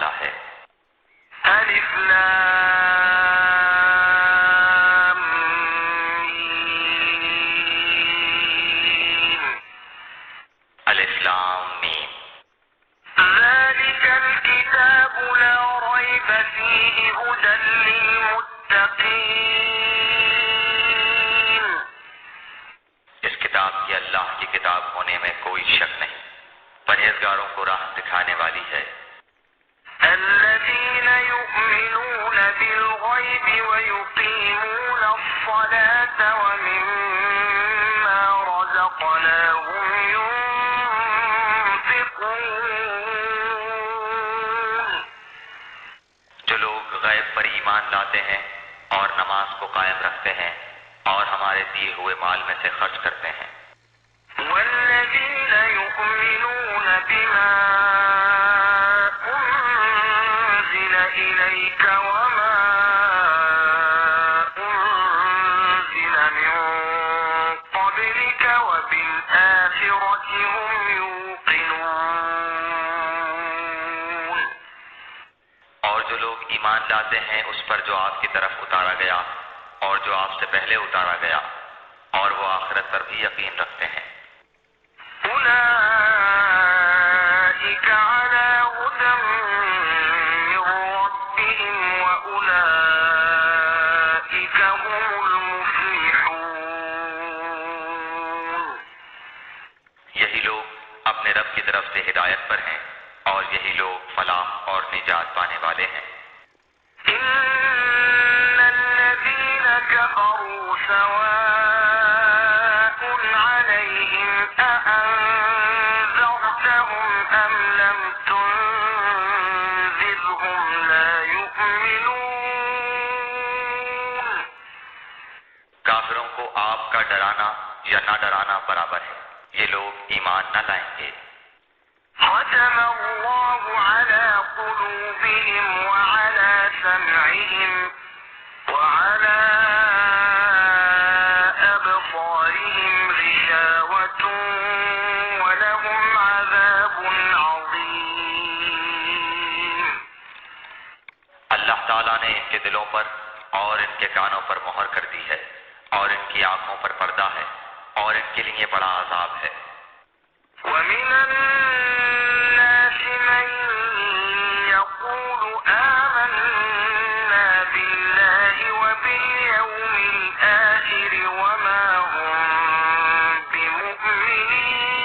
والا ہے۔ الف لام میم الف لام میم ذلك الكتاب لا ريب فيه هدى للمتقين اس کتاب کی اللہ کی کتاب ہونے میں کوئی شک نہیں، پرہیزگاروں کو راہ دکھانے والی ہے۔ الذين يؤمنون بالغيب ويقيمون الصلاة ومما رزقناهم ينفقون جو لوگ غیب پر ایمان لاتے ہیں اور نماز کو قائم رکھتے ہیں اور ہمارے دیے ہوئے مال میں سے خرچ کرتے ہیں۔ والذين يؤمنون بما أنزل إليك وما أنزل من قبلك وبالآخرة هم يوقنون اور جو لوگ ایمان لاتے ہیں اس پر جو آپ کی طرف اتارا گیا اور جو آپ سے پہلے اتارا گیا، اور وہ آخرت پر بھی یقین رکھتے ہیں۔ أولئك على هدى من ربهم وأولئك هم المفلحون یہی لوگ اپنے رب کی طرف سے ہدایت پر ہیں اور یہی لوگ فلاح اور نجات پانے والے ہیں۔ إن الذين كفروا سواء عليهم أأنذرتهم أم لم تنذرهم لا يؤمنون کافروں کو آپ کا ڈرانا یا نہ ڈرانا برابر ہے، یہ لوگ ایمان نہ لائیں گے۔ ختم الله على قلوبهم وعلى سمعهم وعلى أبصارهم غشاوة ولهم عذاب عظيم اللہ تعالیٰ نے ان کے دلوں پر اور ان کے کانوں پر مہر کر دی ہے اور ان کی آنکھوں پر پردہ ہے اور ان کے لیے بڑا عذاب ہے۔ ومن الناس من يقول آمنا بالله وباليوم الآخر وما هم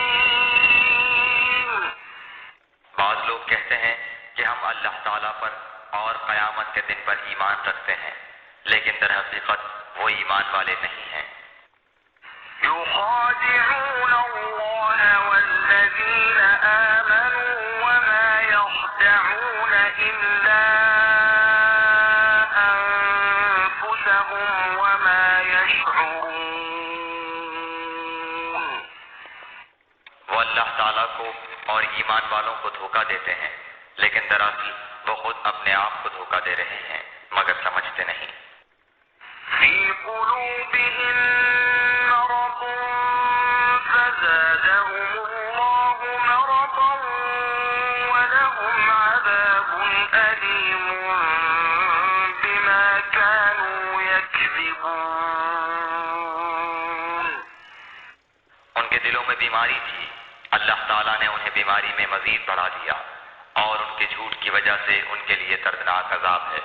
بمؤمنين بعض لوگ کہتے ہیں کہ ہم اللہ تعالیٰ پر اور قیامت کے دن پر ایمان رکھتے ہیں، لیکن در حقیقت وہ ایمان والے نہیں ہیں۔ يخادعون الله والذين آمنوا وما يخدعون إلا أنفسهم وما يشعرون وہ اللہ تعالیٰ کو اور ایمان والوں کو دھوکہ دیتے ہیں، لیکن دراصل وہ خود اپنے آپ کو دھوکہ دے رہے ہیں مگر سمجھتے نہیں۔ في قلوبهم مرض فزادهم الله مرضا ولهم عذاب أليم بما كانوا يكذبون ان کے دلوں میں بیماری تھی، اللہ تعالیٰ نے انہیں بیماری میں مزید بڑھا دیا اور ان کے جھوٹ کی وجہ سے ان کے لیے دردناک عذاب ہے۔